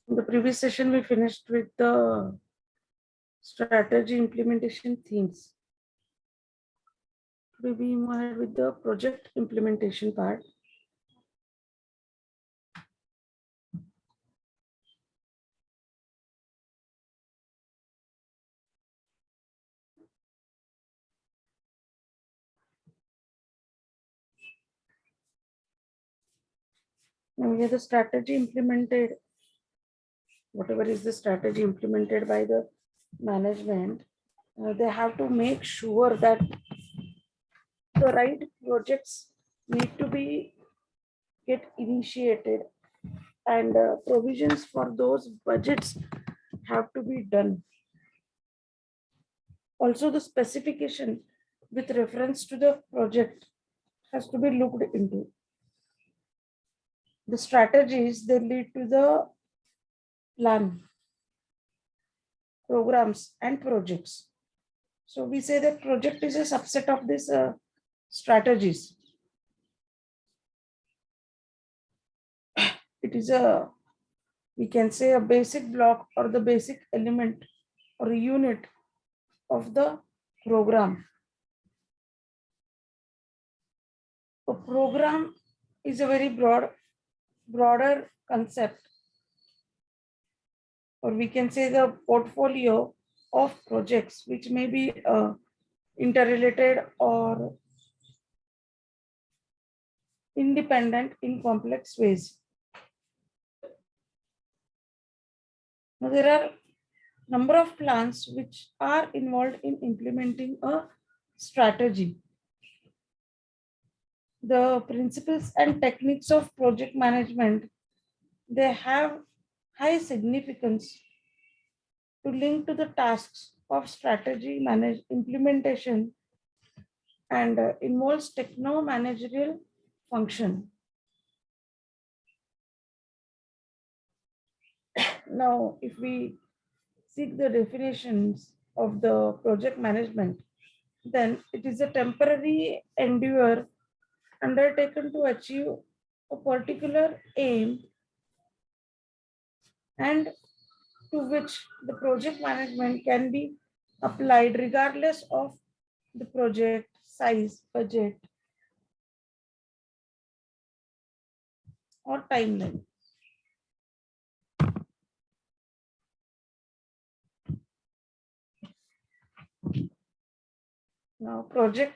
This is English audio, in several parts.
In the previous session, we finished with the strategy implementation themes. Today we move ahead with the project implementation part. Now we have the strategy implemented, whatever is the strategy implemented by the management, they have to make sure that the right projects need to be get initiated and provisions for those budgets have to be done. Also, the specification with reference to the project has to be looked into. The strategies they lead to the plan, programs, and projects. So we say that project is a subset of these strategies. It is a, we can say, a basic block or the basic element or unit of the program. A program is a very broader concept, or we can say the portfolio of projects which may be interrelated or independent in complex ways. Now, there are number of plans which are involved in implementing a strategy. The principles and techniques of project management, they have high significance to link to the tasks of strategy implementation and involves techno-managerial function. Now, if we seek the definitions of the project management, then it is a temporary endeavor undertaken to achieve a particular aim and to which the project management can be applied regardless of the project size, budget, or timeline. Now, project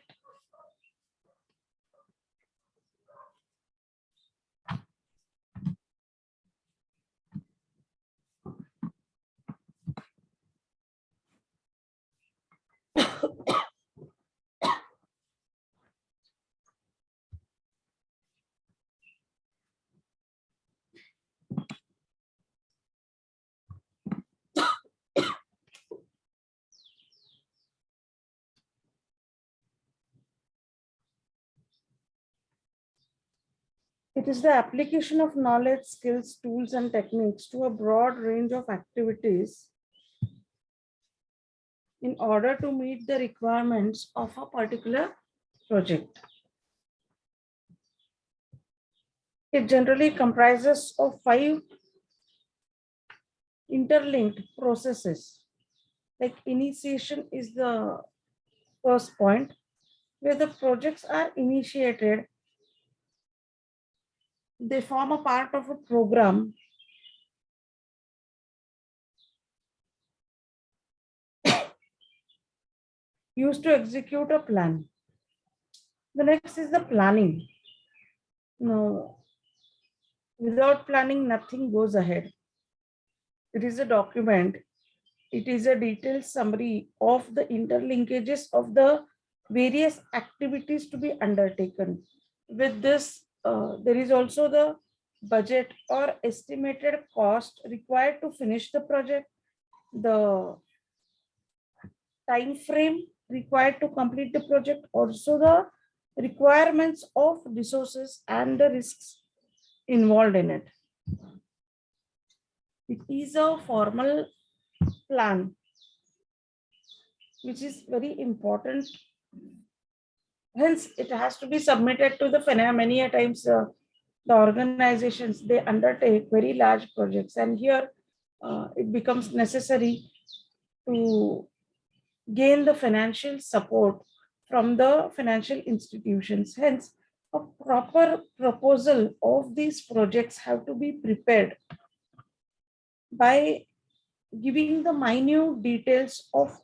it is the application of knowledge, skills, tools, and techniques to a broad range of activities in order to meet the requirements of a particular project. It generally comprises of 5 interlinked processes. Like initiation is the first point, where the projects are initiated. They form a part of a program used to execute a plan. The next is the planning. Now, without planning, nothing goes ahead. It is a document. It is a detailed summary of the interlinkages of the various activities to be undertaken. With this, there is also the budget or estimated cost required to finish the project, the time frame required to complete the project, also the requirements of resources and the risks involved in it. It is a formal plan, which is very important. Hence, it has to be submitted to the many a times the organizations, they undertake very large projects, and here it becomes necessary to gain the financial support from the financial institutions. Hence, a proper proposal of these projects have to be prepared by giving the minute details of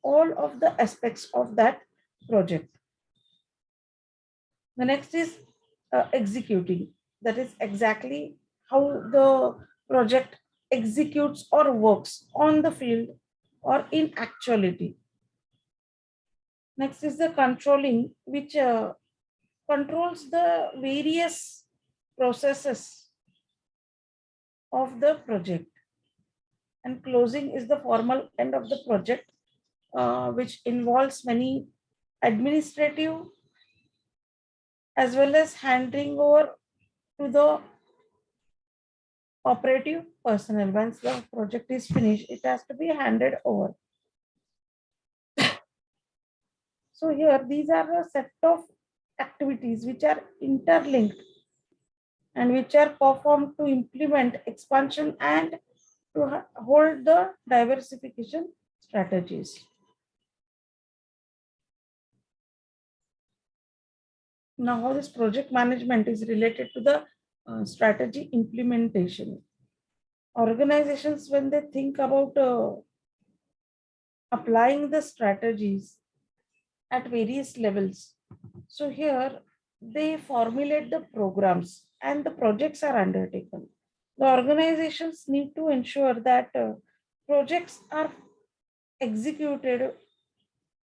all of the aspects of that project. The next is executing. That is exactly how the project executes or works on the field or in actuality. Next is the controlling, which controls the various processes of the project. And closing is the formal end of the project, which involves many administrative as well as handing over to the operative personnel. Once the project is finished, it has to be handed over. So here, these are a set of activities which are interlinked and which are performed to implement expansion and to hold the diversification strategies. Now, how this project management is related to the strategy implementation. Organizations, when they think about applying the strategies at various levels, so here they formulate the programs and the projects are undertaken. The organizations need to ensure that projects are executed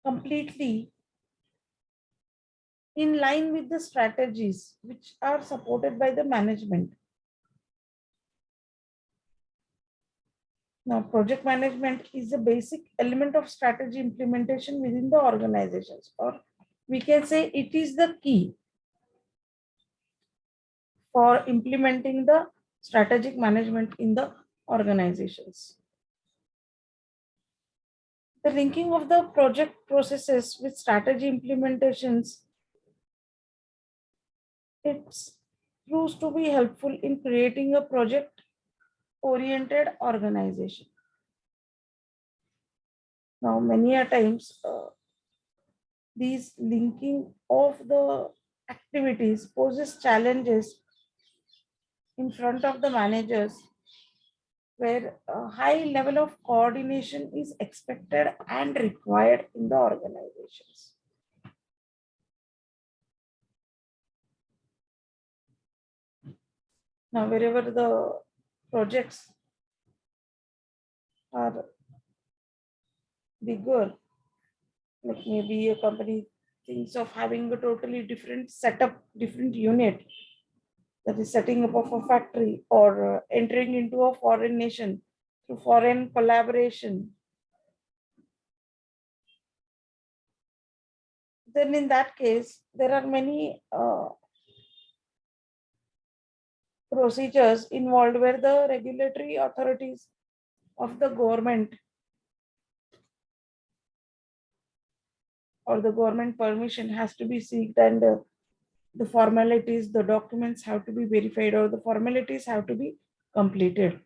completely in line with the strategies which are supported by the management. Now, project management is a basic element of strategy implementation within the organizations, or we can say it is the key for implementing the strategic management in the organizations. The linking of the project processes with strategy implementations, it proves to be helpful in creating a project oriented organization. Now, many a times, these linking of the activities poses challenges in front of the managers where a high level of coordination is expected and required in the organizations. Now, wherever the projects are bigger, like maybe a company thinks of having a totally different setup, different unit, that is setting up of a factory or entering into a foreign nation through foreign collaboration, then in that case, there are many procedures involved where the regulatory authorities of the government or the government permission has to be sought, and the formalities, the documents have to be verified, or the formalities have to be completed.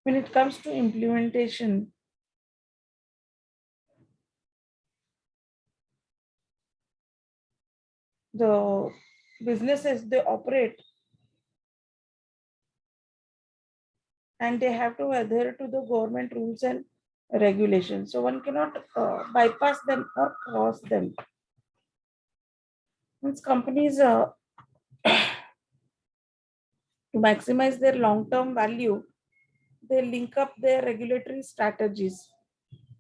When it comes to implementation, the businesses, they operate and they have to adhere to the government rules and regulations. So one cannot bypass them or cross them. Once companies to maximize their long-term value, they link up their regulatory strategies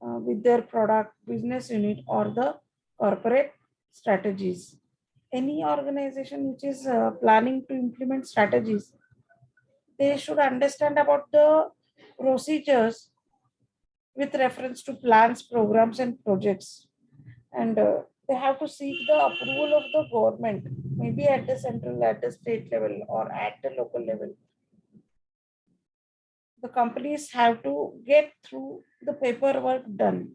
with their product, business unit, or the corporate strategies. Any organization which is planning to implement strategies, they should understand about the procedures with reference to plans, programs, and projects. And they have to seek the approval of the government, maybe at the central, at the state level, or at the local level. The companies have to get through the paperwork done.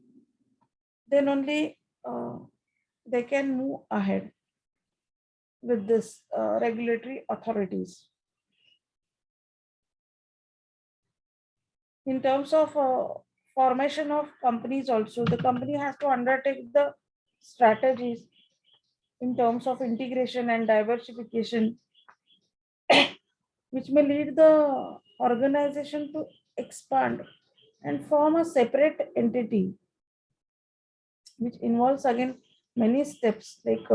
Then only they can move ahead with this regulatory authorities. In terms of formation of companies also, the company has to undertake the strategies in terms of integration and diversification, which may lead the organization to expand and form a separate entity, which involves again many steps, like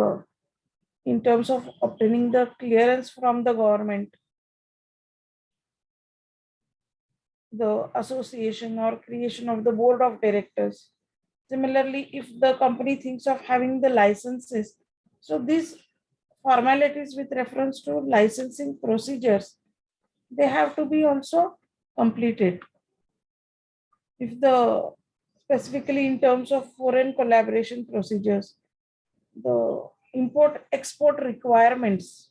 in terms of obtaining the clearance from the government, the association or creation of the board of directors. Similarly, if the company thinks of having the licenses, so these formalities with reference to licensing procedures, they have to be also completed. If the specifically in terms of foreign collaboration procedures, the import export requirements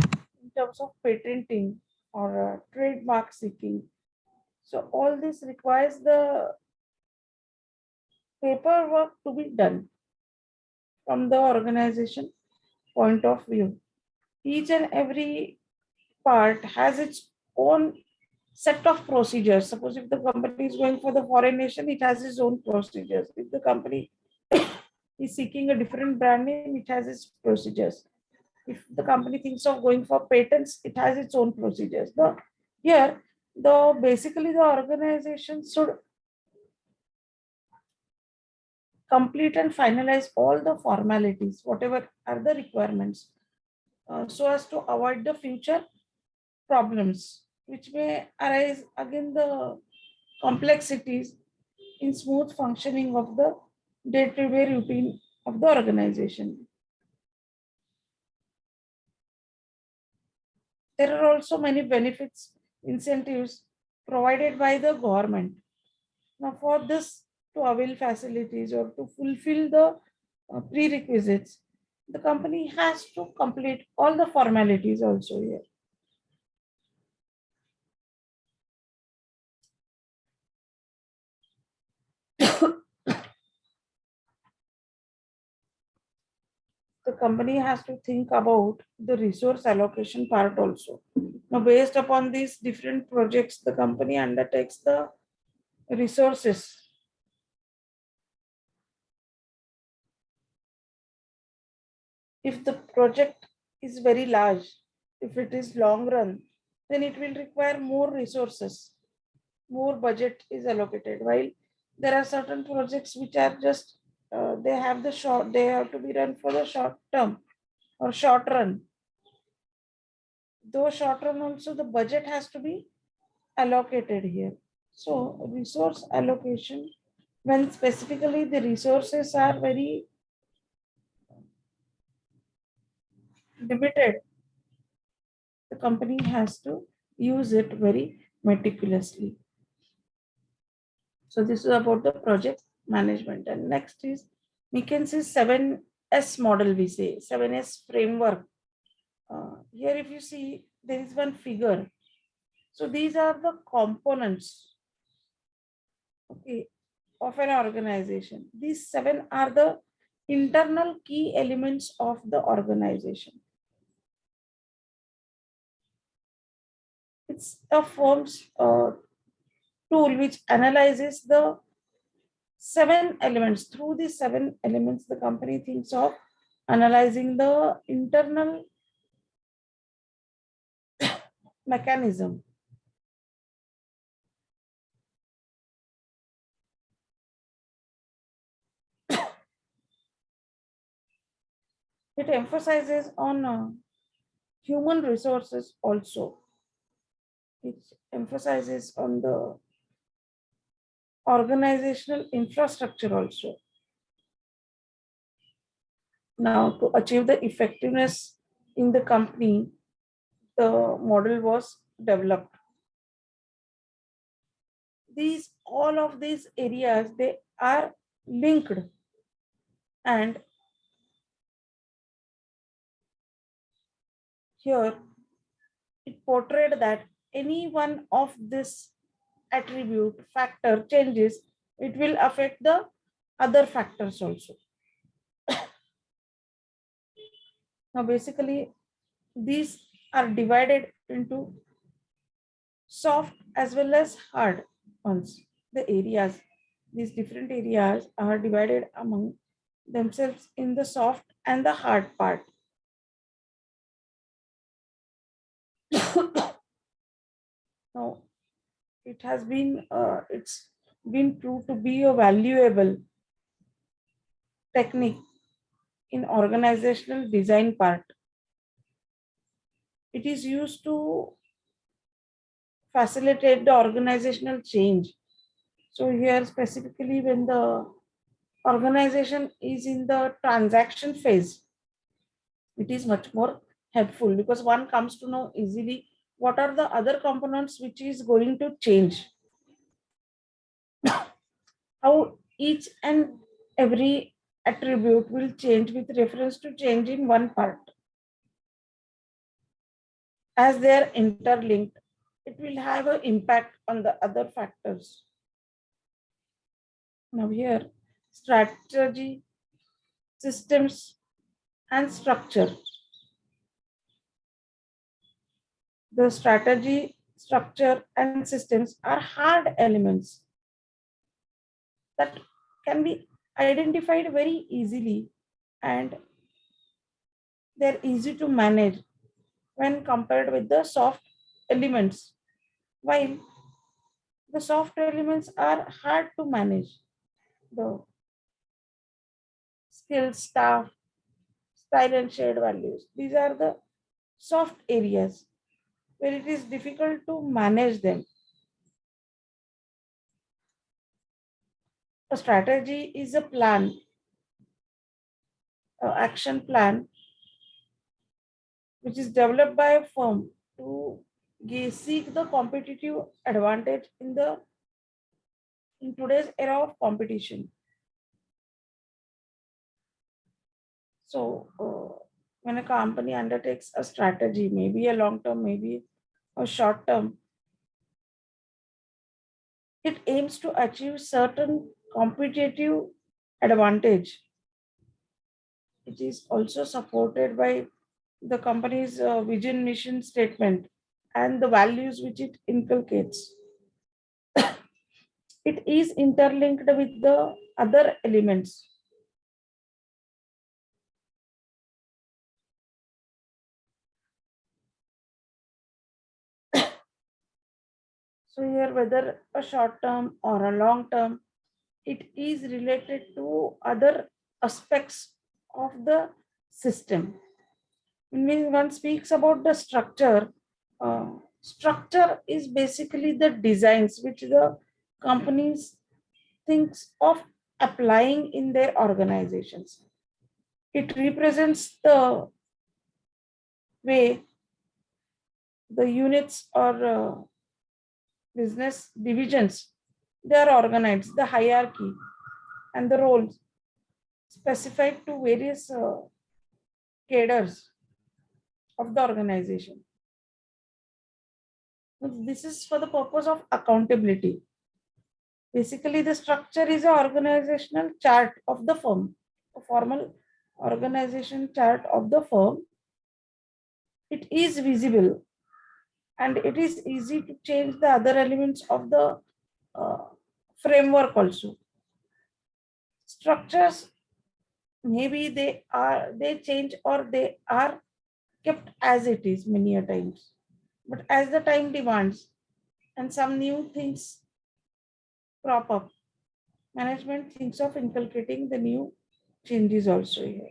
in terms of patenting or trademark seeking, so all this requires the paperwork to be done from the organization point of view. Each and every part has its own set of procedures. Suppose if the company is going for the foreign nation, it has its own procedures. If the company is seeking a different brand name, it has its procedures. If the company thinks of going for patents, it has its own procedures. Here, the basically the organization should complete and finalize all the formalities, whatever are the requirements, so as to avoid the future problems which may arise again the complexities in smooth functioning of the day-to-day routine of the organization. There are also many benefits, incentives provided by the government. Now, for this to avail facilities or to fulfill the prerequisites, the company has to complete all the formalities also here. The company has to think about the resource allocation part also. Now, based upon these different projects, the company undertakes the resources. If the project is very large, if it is long run, then it will require more resources, more budget is allocated. While there are certain projects which are just they have the short, they have to be run for the short term or short run. Though short run also, the budget has to be allocated here. So resource allocation, when specifically the resources are very limited, the company has to use it very meticulously. So this is about the project management. And next is McKinsey's 7S model, we say 7S framework. Here if you see, there is one figure. So these are the components, okay, of an organization. These 7 are the internal key elements of the organization. It's a firm's tool which analyzes the 7 elements. Through these 7 elements, the company thinks of analyzing the internal mechanism. It emphasizes on human resources also. It emphasizes on the organizational infrastructure also. Now, to achieve the effectiveness in the company, the model was developed. All of these areas, they are linked, and here it portrayed that any one of this attribute factor changes, it will affect the other factors also. Now basically these are divided into soft as well as hard ones. The areas, these different areas are divided among themselves in the soft and the hard part. Now, it's been proved to be a valuable technique in organizational design part. It is used to facilitate the organizational change. So here specifically when the organization is in the transaction phase, it is much more helpful because one comes to know easily what are the other components which is going to change, how each and every attribute will change with reference to change in one part. As they are interlinked, it will have an impact on the other factors. Now here, strategy, systems, and structure. The strategy, structure, and systems are hard elements that can be identified very easily and they're easy to manage when compared with the soft elements. While the soft elements are hard to manage, the skills, staff, style, and shared values. These are the soft areas where it is difficult to manage them. A strategy is a plan, an action plan, which is developed by a firm to seek the competitive advantage in today's era of competition. So, when a company undertakes a strategy, maybe a long term, maybe a short term, it aims to achieve certain competitive advantage. It is also supported by the company's vision, mission statement, and the values which it inculcates. It is interlinked with the other elements. So here, whether a short term or a long term, it is related to other aspects of the system. When one speaks about the structure, structure is basically the designs which the companies thinks of applying in their organizations. It represents the way the units or business divisions they are organized, the hierarchy and the roles specified to various cadres of the organization. This is for the purpose of accountability. Basically, the structure is an organizational chart of the firm, a formal organization chart of the firm. It is visible and it is easy to change the other elements of the uh, framework also. Structures, maybe they change or they are kept as it is many a times. But as the time demands and some new things crop up, management thinks of inculcating the new changes also here.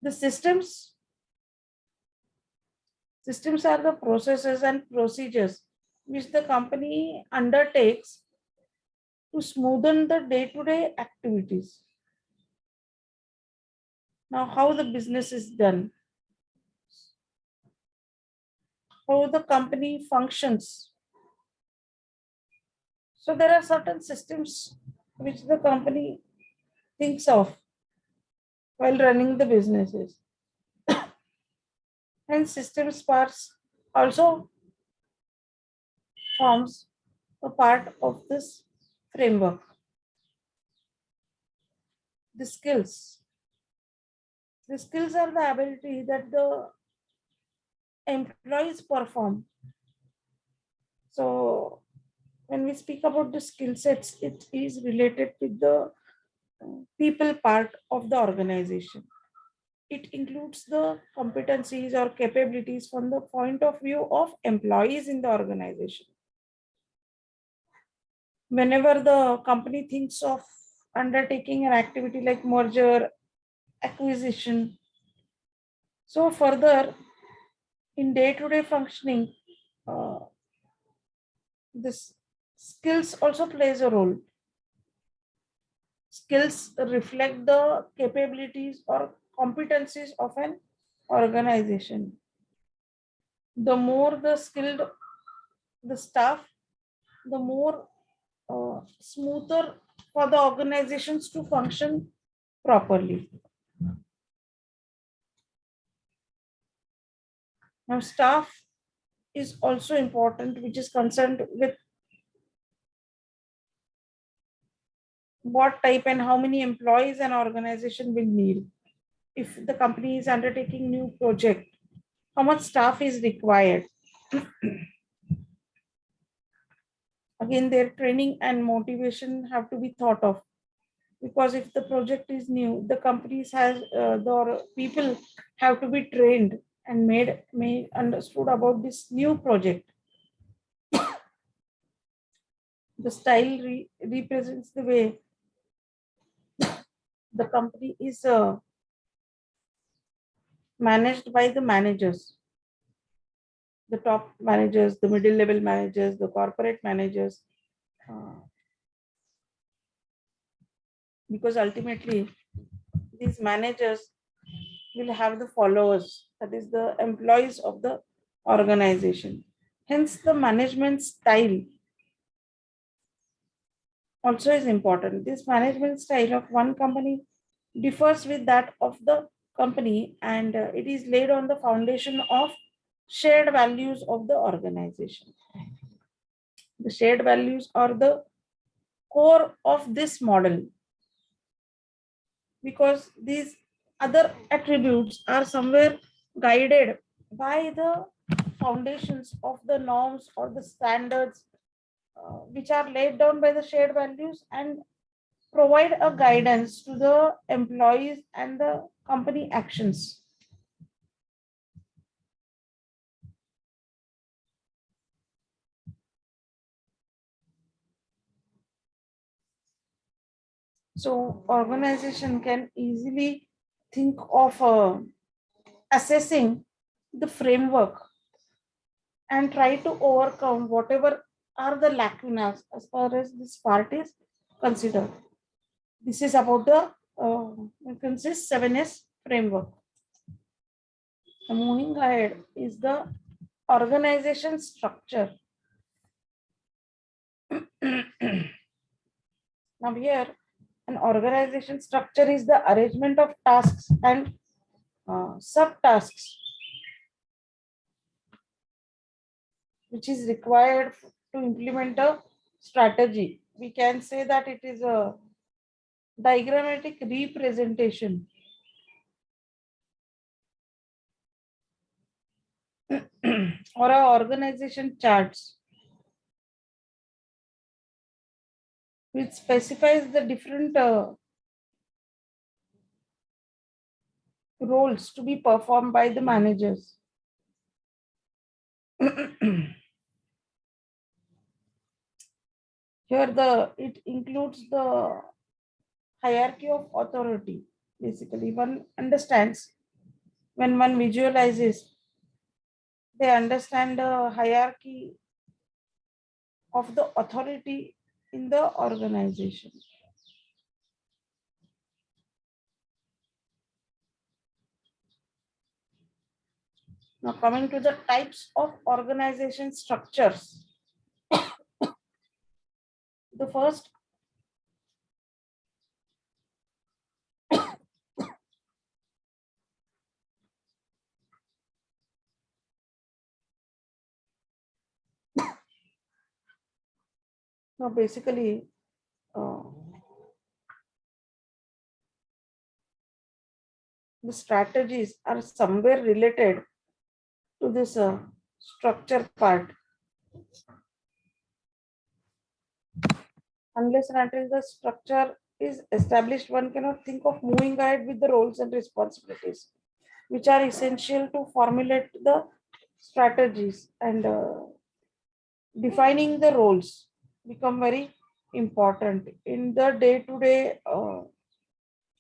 The systems are the processes and procedures which the company undertakes to smoothen the day-to-day activities. Now, how the business is done, how the company functions. So there are certain systems which the company thinks of while running the businesses. And systems parts also forms a part of this framework. The skills. The skills are the ability that the employees perform. So when we speak about the skill sets, it is related with the people part of the organization. It includes the competencies or capabilities from the point of view of employees in the organization. Whenever the company thinks of undertaking an activity like merger, acquisition, so further in day-to-day functioning, uh, this skills also plays a role. Skills reflect the capabilities or competencies of an organization. The more the skilled the staff, the more smoother for the organizations to function properly. Now, staff is also important, which is concerned with what type and how many employees an organization will need. If the company is undertaking new project, how much staff is required? Again, their training and motivation have to be thought of, because if the project is new, the companies has the people have to be trained and made understood about this new project. The style represents the way the company is managed by the managers, the top managers, the middle level managers, the corporate managers, uh, because ultimately these managers will have the followers, that is the employees of the organization. Hence, the management style also is important. This management style of one company differs with that of the company, and it is laid on the foundation of shared values of the organization. The shared values are the core of this model, because these other attributes are somewhere guided by the foundations of the norms or the standards which are laid down by the shared values and provide a guidance to the employees and the company actions. So organization can easily think of assessing the framework and try to overcome whatever are the lacunas as far as this part is considered. This is about the you can say 7S framework. Moving ahead is the organization structure. Now here, an organization structure is the arrangement of tasks and subtasks which is required to implement a strategy. We can say that it is a diagrammatic representation or a organization charts which specifies the different roles to be performed by the managers. Here it includes the hierarchy of authority. Basically, one understands when one visualizes, they understand the hierarchy of the authority in the organization. Now, coming to the types of organization structures. The first now basically uh, the strategies are somewhere related to this structure part. Unless and until the structure is established, one cannot think of moving ahead with the roles and responsibilities, which are essential to formulate the strategies, and defining the roles become very important in the day-to-day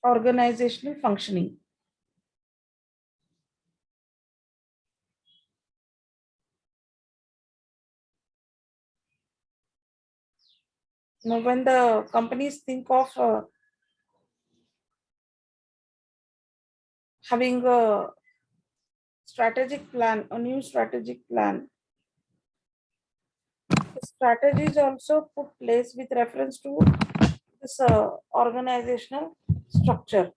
organizational functioning. Now, when the companies think of having a strategic plan, a new strategic plan, the strategy is also put place with reference to this organizational structure.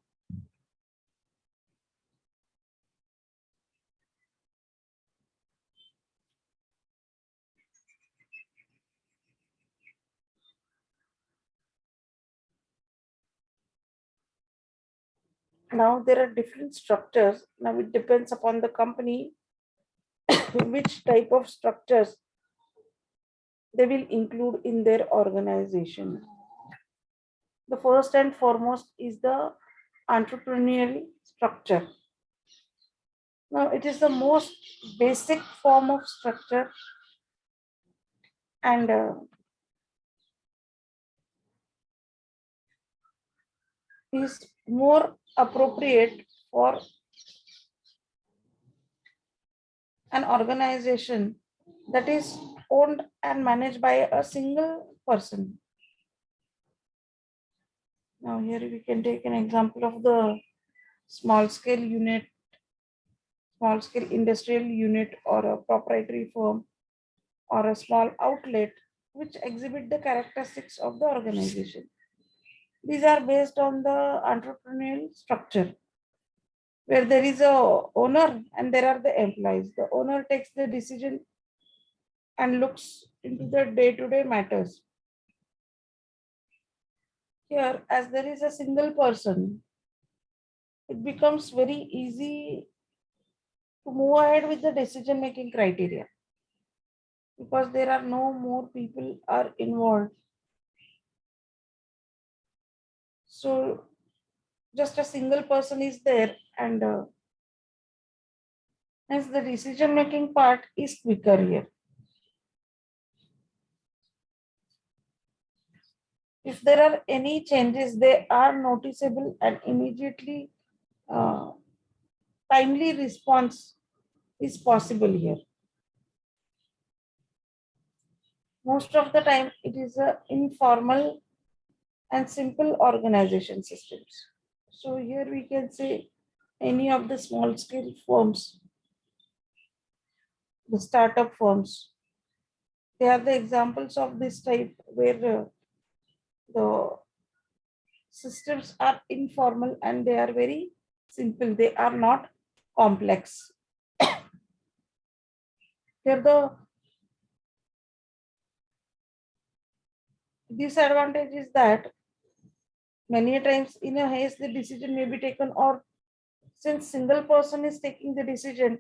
Now there are different structures. Now it depends upon the company which type of structures they will include in their organization. The first and foremost is the entrepreneurial structure. Now it is the most basic form of structure, and is more appropriate for an organization that is owned and managed by a single person. Now here we can take an example of the small scale unit, small scale industrial unit, or a proprietary firm, or a small outlet which exhibit the characteristics of the organization. These are based on the entrepreneurial structure, where there is a owner and there are the employees. The owner takes the decision and looks into the day-to-day matters. Here, as there is a single person, it becomes very easy to move ahead with the decision-making criteria, because there are no more people are involved. So just a single person is there, and hence the decision-making part is quicker here. If there are any changes, they are noticeable and immediately timely response is possible here. Most of the time, it is a informal and simple organization systems. So here we can say any of the small scale firms, the startup firms, they are the examples of this type, where the systems are informal and they are very simple. They are not complex. Here the disadvantage is that many times in a haste the decision may be taken, or since single person is taking the decision,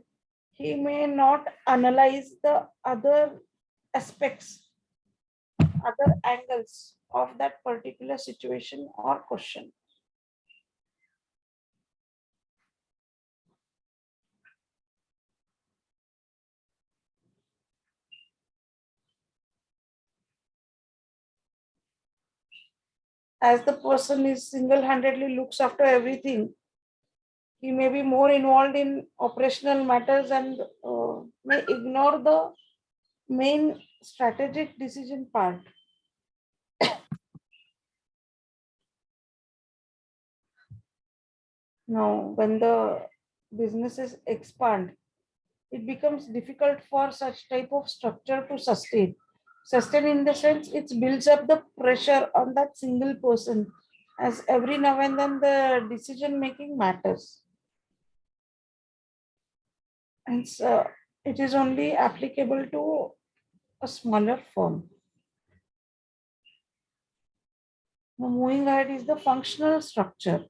he may not analyze the other aspects, other angles of that particular situation or question. As the person is single-handedly looks after everything, he may be more involved in operational matters and may ignore the main strategic decision part. Now, when the businesses expand, it becomes difficult for such type of structure to sustain. Sustain in the sense it builds up the pressure on that single person, as every now and then the decision making matters. And so it is only applicable to a smaller firm. Now, moving ahead is the functional structure.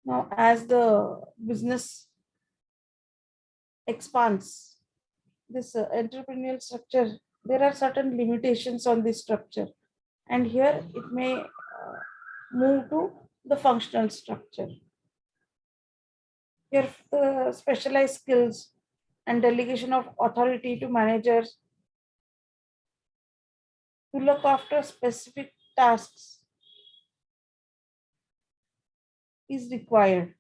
Now, as the business expands this entrepreneurial structure, there are certain limitations on this structure, and here it may move to the functional structure. Here, the specialized skills and delegation of authority to managers to look after specific tasks is required.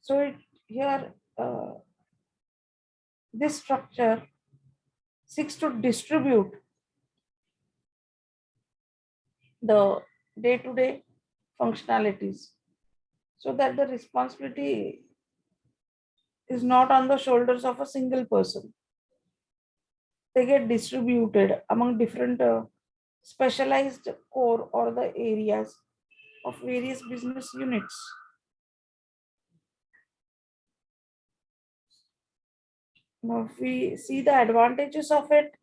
So here, this structure seeks to distribute the day-to-day functionalities so that the responsibility is not on the shoulders of a single person. They get distributed among different specialized core or the areas of various business units. Now, if we see the advantages of it,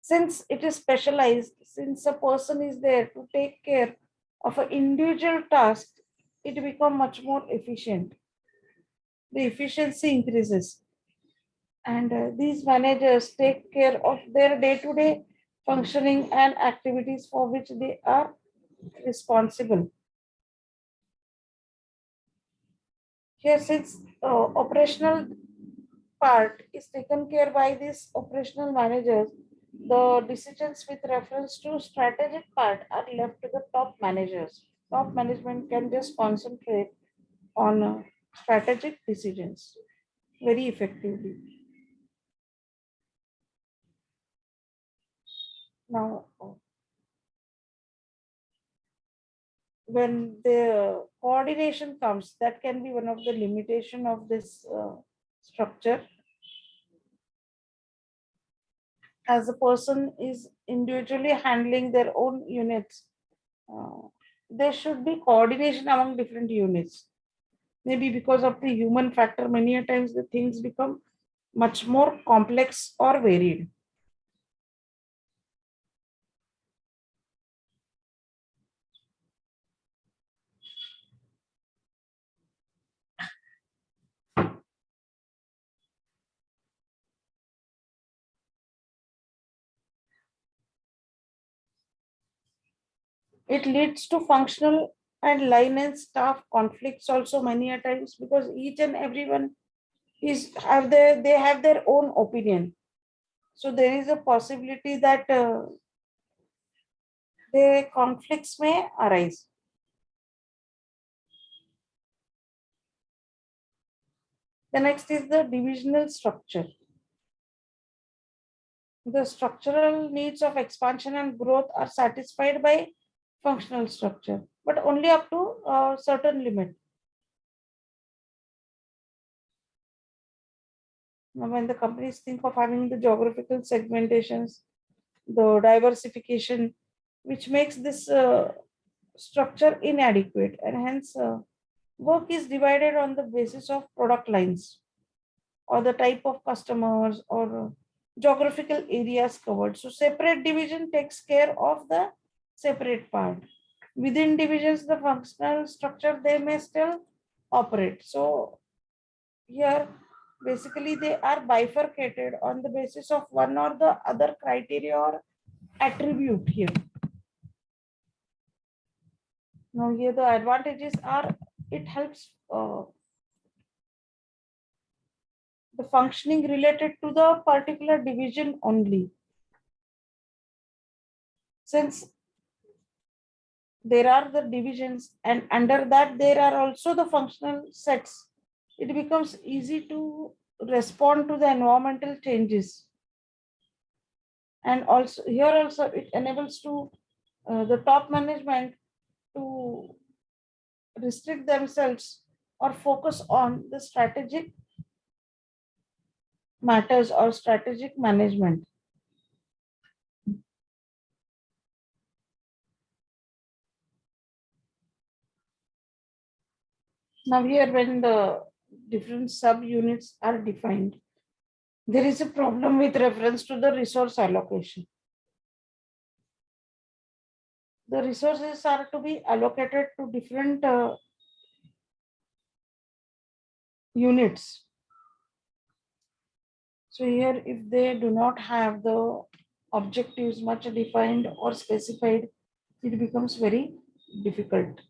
since it is specialized, since a person is there to take care of an individual task, it becomes much more efficient. The efficiency increases, and these managers take care of their day-to-day functioning and activities for which they are responsible. Here, since operational part is taken care by these operational managers, the decisions with reference to strategic part are left to the top managers. Top management can just concentrate on strategic decisions very effectively. Now, when the coordination comes, that can be one of the limitation of this structure. As a person is individually handling their own units, there should be coordination among different units. Maybe because of the human factor, many a times the things become much more complex or varied. It leads to functional and line and staff conflicts also many a times, because each and everyone they have their own opinion. So there is a possibility that the conflicts may arise. The next is the divisional structure. The structural needs of expansion and growth are satisfied by functional structure, but only up to a certain limit. Now, when the companies think of having the geographical segmentations, the diversification, which makes this structure inadequate, and hence work is divided on the basis of product lines or the type of customers or geographical areas covered. So separate division takes care of the separate part. Within divisions, the functional structure, they may still operate. So here, basically, they are bifurcated on the basis of one or the other criteria or attribute here. Now here the advantages are, it helps the functioning related to the particular division only. Since there are the divisions and under that there are also the functional sets, it becomes easy to respond to the environmental changes. And also here also it enables to the top management to restrict themselves or focus on the strategic matters or strategic management. Now here, when the different sub-units are defined, there is a problem with reference to the resource allocation. the resources are to be allocated to different units. So here, if they do not have the objectives much defined or specified, it becomes very difficult.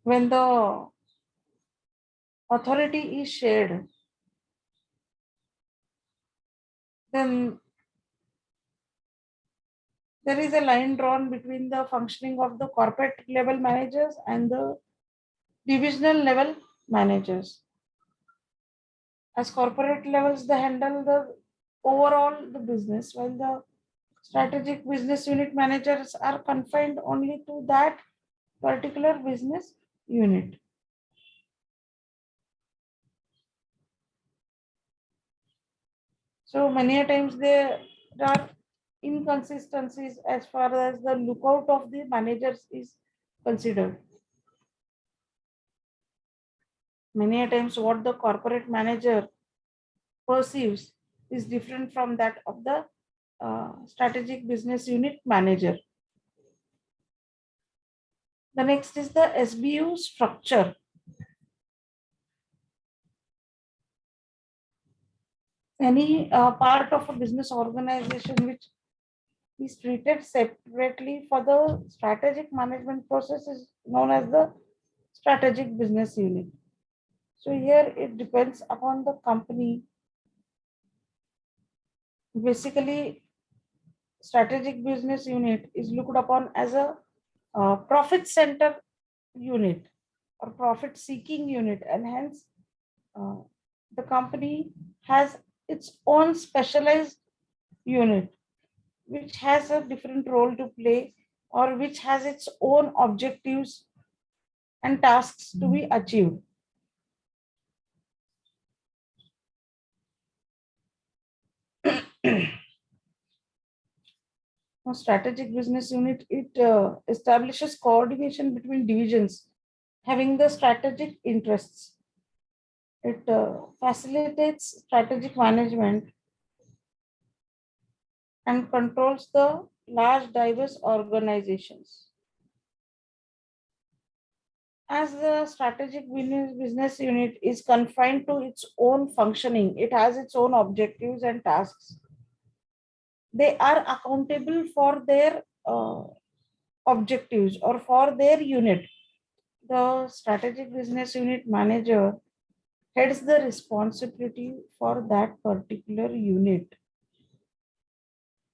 When the authority is shared, then there is a line drawn between the functioning of the corporate level managers and the divisional level managers. As corporate levels, they handle the overall the business, while the strategic business unit managers are confined only to that particular business unit. So many a times there are inconsistencies as far as the lookout of the managers is considered. Many a times what the corporate manager perceives is different from that of the strategic business unit manager. The next is the SBU structure. Any part of a business organization which is treated separately for the strategic management process is known as the strategic business unit. So here it depends upon the company. Basically, strategic business unit is looked upon as a profit center unit or profit seeking unit, and hence uh, the company has its own specialized unit which has a different role to play or which has its own objectives and tasks to be achieved. Now, strategic business unit, it establishes coordination between divisions having the strategic interests. It facilitates strategic management and controls the large diverse organizations. As the strategic business unit is confined to its own functioning, it has its own objectives and tasks. They are accountable for their objectives or for their unit. The strategic business unit manager heads the responsibility for that particular unit.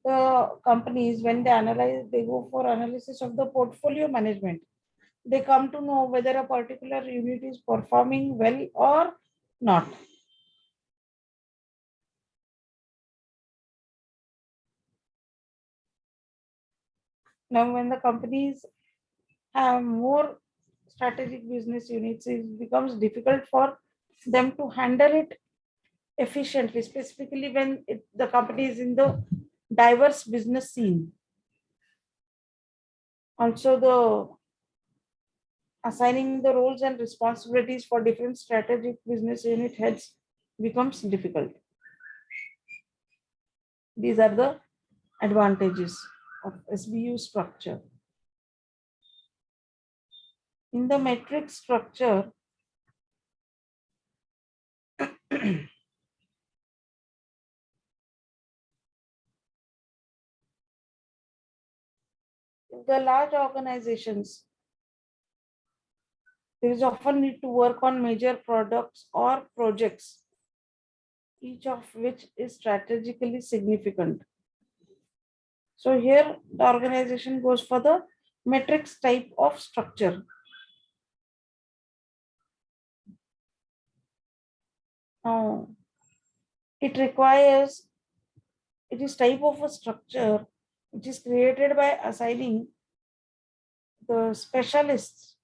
The companies, when they analyze, they go for analysis of the portfolio management. They come to know whether a particular unit is performing well or not. Now, when the companies have more strategic business units, it becomes difficult for them to handle it efficiently, specifically when the company is in the diverse business scene. Also, the assigning the roles and responsibilities for different strategic business unit heads becomes difficult. These are the advantages of SBU structure. In the matrix structure, the large organizations, there is often need to work on major products or projects, each of which is strategically significant. So here the organization goes for the matrix type of structure. Now, it requires, it is type of a structure which is created by assigning the specialists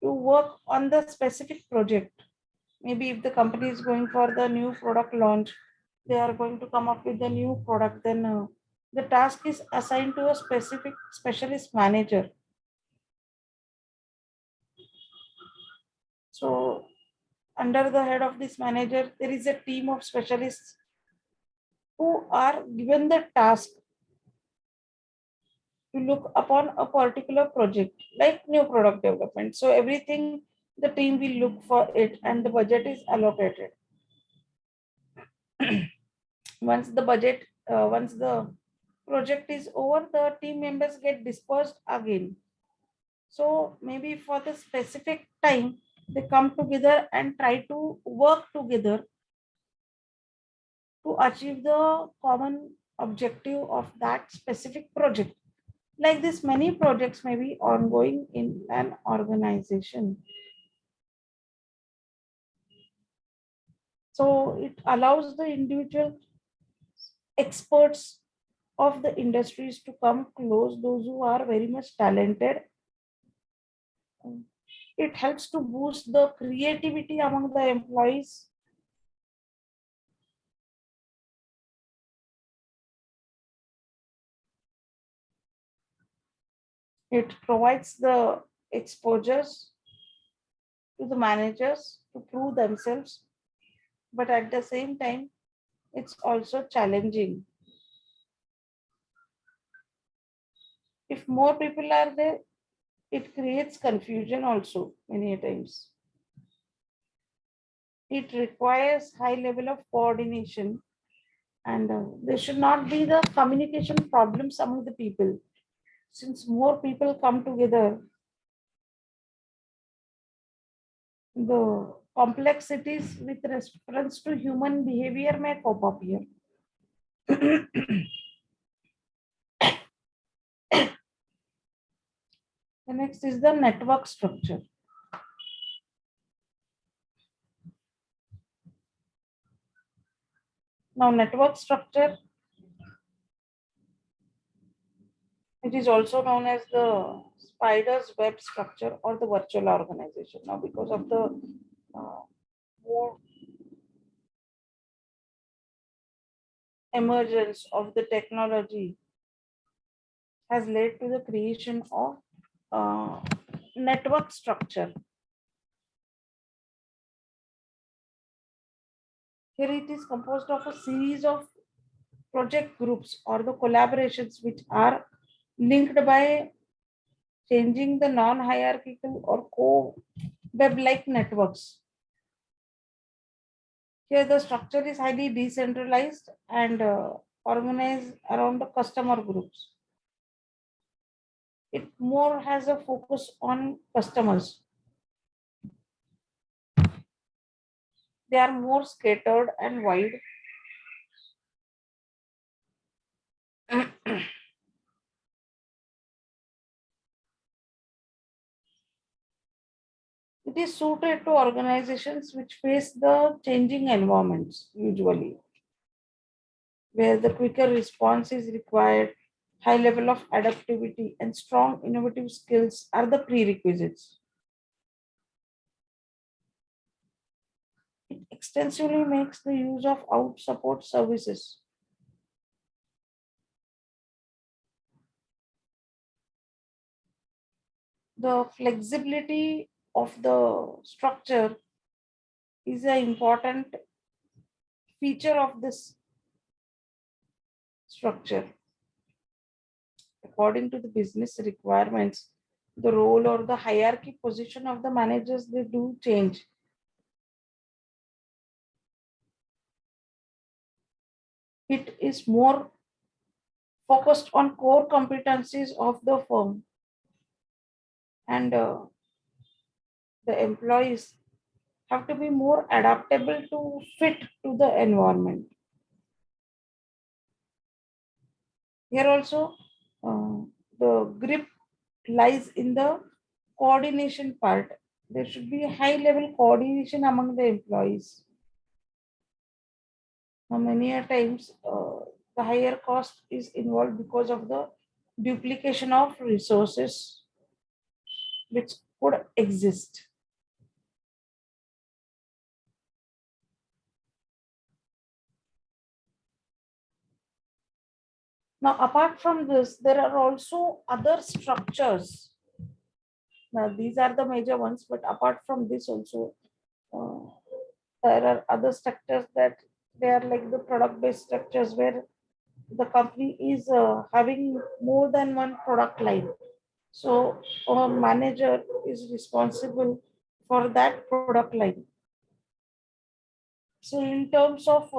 to work on the specific project. Maybe if the company is going for the new product launch, they are going to come up with the new product, then the task is assigned to a specific specialist manager. So under the head of this manager, there is a team of specialists who are given the task to look upon a particular project like new product development. So everything the team will look for it and the budget is allocated. Once the project is over, the team members get dispersed again. So maybe for the specific time, they come together and try to work together to achieve the common objective of that specific project. Like this, many projects may be ongoing in an organization. So it allows the individual experts of the industries to come close, those who are very much talented. It helps to boost the creativity among the employees. It provides the exposures to the managers to prove themselves, but at the same time, it's also challenging. If more people are there, it creates confusion also many times. It requires high level of coordination, and there should not be the communication problems among the people. Since more people come together, the complexities with reference to human behavior may pop up here. The next is the network structure. Now, network structure, it is also known as the spider's web structure or the virtual organization. Now, because of the more emergence of the technology has led to the creation of network structure. Here it is composed of a series of project groups or the collaborations which are linked by changing the non-hierarchical or co-web-like networks. Here the structure is highly decentralized and organized around the customer groups. It more has a focus on customers. They are more scattered and wide. It is suited to organizations which face the changing environments usually, where the quicker response is required, high level of adaptivity, and strong innovative skills are the prerequisites. It extensively makes the use of out support services. The flexibility of the structure is an important feature of this structure. According to the business requirements, the role or the hierarchy position of the managers, they do change. It is more focused on core competencies of the firm, and the employees have to be more adaptable to fit to the environment. Here also, the grip lies in the coordination part. There should be a high level coordination among the employees. Now, many a times, the higher cost is involved because of the duplication of resources which could exist. Now, apart from this, there are also other structures. Now, these are the major ones, but apart from this also, there are other structures that they are like the product-based structures where the company is having more than one product line. So a manager is responsible for that product line. So in terms of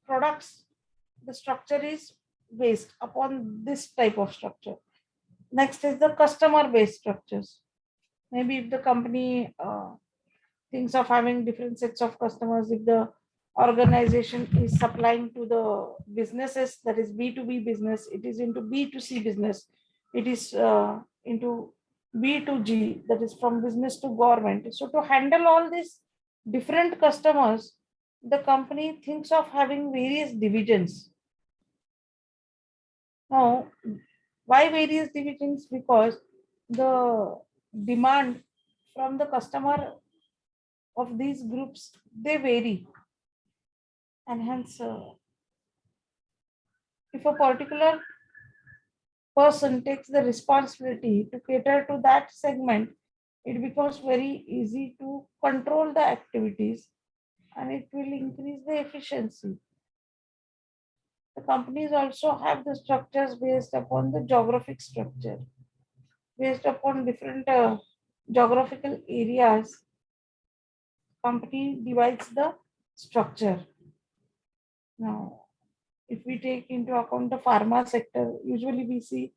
products, the structure is based upon this type of structure. Next is the customer based structures. Maybe if the company thinks of having different sets of customers, if the organization is supplying to the businesses, that is B2B business, it is into B2C business, it is into B2G, that is from business to government. So to handle all these different customers, the company thinks of having various divisions. Now, why various divisions? Because the demand from the customer of these groups, they vary, and hence if a particular person takes the responsibility to cater to that segment, it becomes very easy to control the activities and it will increase the efficiency. The companies also have the structures based upon the geographic structure, based upon different geographical areas. Company divides the structure. Now, if we take into account the pharma sector, usually we see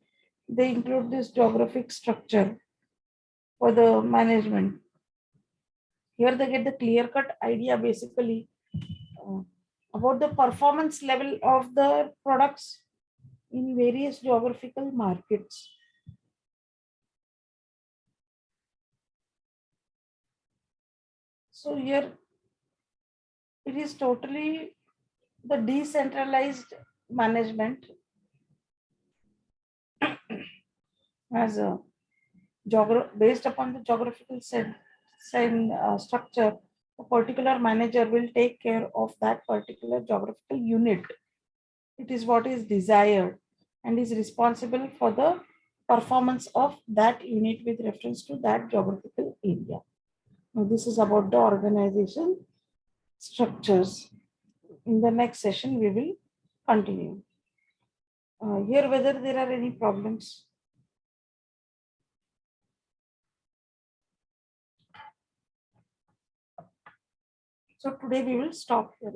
they include this geographic structure for the management. Here they get the clear-cut idea basically uh, about the performance level of the products in various geographical markets. So here it is totally the decentralized management as a based upon the geographical structure. A particular manager will take care of that particular geographical unit. It is what is desired and is responsible for the performance of that unit with reference to that geographical area. Now, this is about the organization structures. In the next session, we will continue. Here, whether there are any problems. So today we will stop here.